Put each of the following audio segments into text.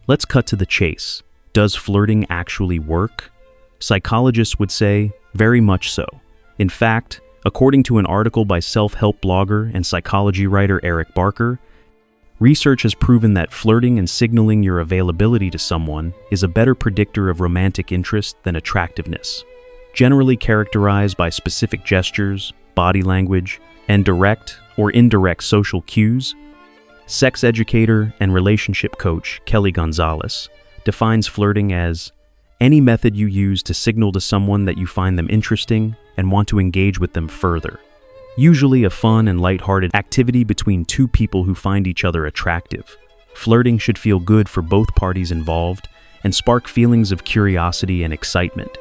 let's cut to the chase. Does flirting actually work? Psychologists would say, very much so. In fact, according to an article by self-help blogger and psychology writer Eric Barker, research has proven that flirting and signaling your availability to someone is a better predictor of romantic interest than attractiveness. Generally characterized by specific gestures, body language, and direct or indirect social cues, sex educator and relationship coach Kelly Gonzalez defines flirting as any method you use to signal to someone that you find them interesting and want to engage with them further. Usually a fun and lighthearted activity between two people who find each other attractive. Flirting should feel good for both parties involved and spark feelings of curiosity and excitement.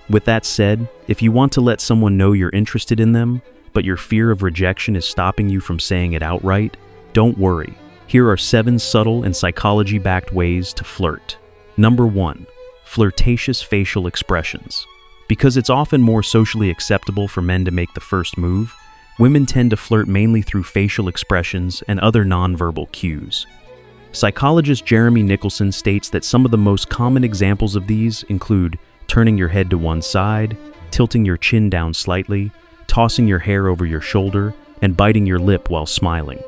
With that said, if you want to let someone know you're interested in them, but your fear of rejection is stopping you from saying it outright, don't worry. Here are 7 subtle and psychology-backed ways to flirt. Number 1. Flirtatious facial expressions. Because it's often more socially acceptable for men to make the first move, women tend to flirt mainly through facial expressions and other nonverbal cues. Psychologist Jeremy Nicholson states that some of the most common examples of these include turning your head to one side, tilting your chin down slightly, tossing your hair over your shoulder, and biting your lip while smiling.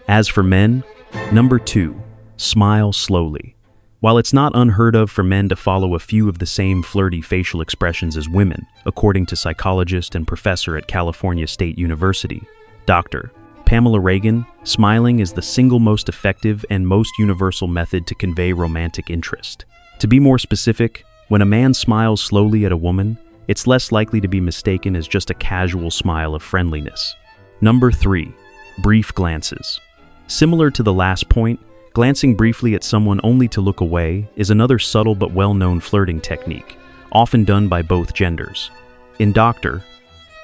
As for men, number 2, smile slowly. While it's not unheard of for men to follow a few of the same flirty facial expressions as women, according to psychologist and professor at California State University, Dr. Pamela Reagan, smiling is the single most effective and most universal method to convey romantic interest. To be more specific, when a man smiles slowly at a woman, it's less likely to be mistaken as just a casual smile of friendliness. Number 3, brief glances. Similar to the last point, glancing briefly at someone only to look away is another subtle but well-known flirting technique, often done by both genders. In Dr.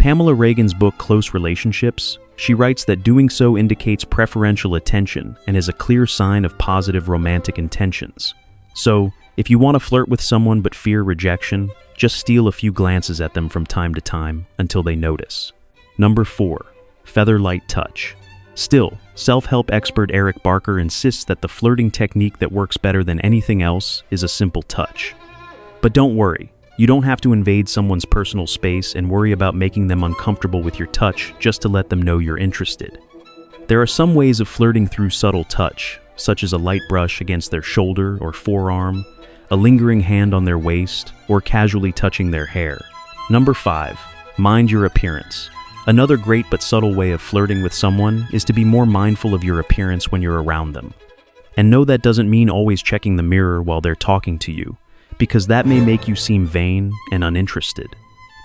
Pamela Reagan's book Close Relationships, she writes that doing so indicates preferential attention and is a clear sign of positive romantic intentions. So, if you want to flirt with someone but fear rejection, just steal a few glances at them from time to time until they notice. Number 4, feather-light touch. Still, self-help expert Eric Barker insists that the flirting technique that works better than anything else is a simple touch. But don't worry, you don't have to invade someone's personal space and worry about making them uncomfortable with your touch just to let them know you're interested. There are some ways of flirting through subtle touch, such as a light brush against their shoulder or forearm, a lingering hand on their waist, or casually touching their hair. Number 5, mind your appearance. Another great but subtle way of flirting with someone is to be more mindful of your appearance when you're around them. And no, that doesn't mean always checking the mirror while they're talking to you, because that may make you seem vain and uninterested.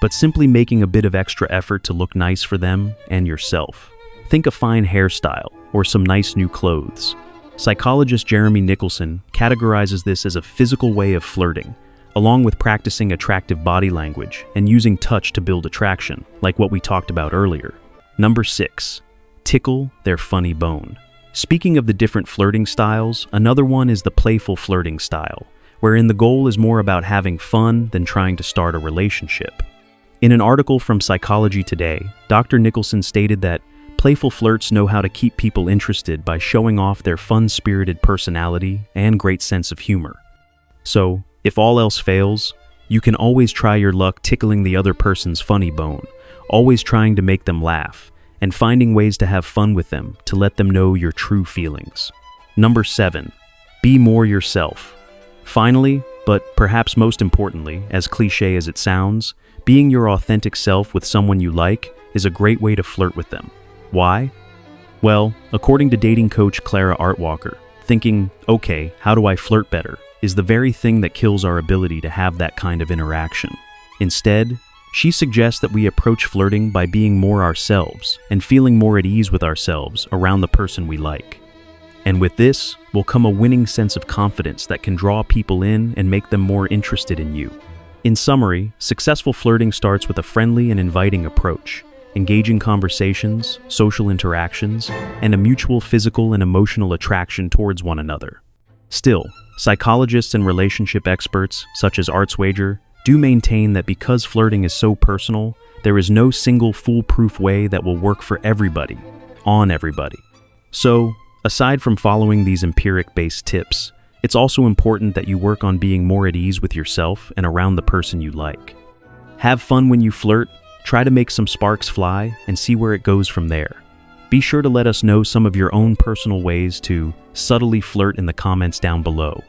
But simply making a bit of extra effort to look nice for them and yourself. Think a fine hairstyle or some nice new clothes. Psychologist Jeremy Nicholson categorizes this as a physical way of flirting, along with practicing attractive body language and using touch to build attraction, like what we talked about earlier. Number 6, tickle their funny bone. Speaking of the different flirting styles, another one is the playful flirting style, wherein the goal is more about having fun than trying to start a relationship. In an article from Psychology Today, Dr. Nicholson stated that playful flirts know how to keep people interested by showing off their fun-spirited personality and great sense of humor. So, if all else fails, you can always try your luck tickling the other person's funny bone, always trying to make them laugh, and finding ways to have fun with them to let them know your true feelings. Number 7, be more yourself. Finally, but perhaps most importantly, as cliché as it sounds, being your authentic self with someone you like is a great way to flirt with them. Why? Well, according to dating coach Clara Artwalker, thinking, okay, how do I flirt better, is the very thing that kills our ability to have that kind of interaction. Instead, she suggests that we approach flirting by being more ourselves and feeling more at ease with ourselves around the person we like. And with this will come a winning sense of confidence that can draw people in and make them more interested in you. In summary, successful flirting starts with a friendly and inviting approach, engaging conversations, social interactions, and a mutual physical and emotional attraction towards one another. Still, psychologists and relationship experts, such as Artswager, do maintain that because flirting is so personal, there is no single foolproof way that will work for everybody, on everybody. So, aside from following these empiric-based tips, It's also important that you work on being more at ease with yourself and around the person you like. Have fun when you flirt, try to make some sparks fly, and see where it goes from there. Be sure to let us know some of your own personal ways to subtly flirt in the comments down below.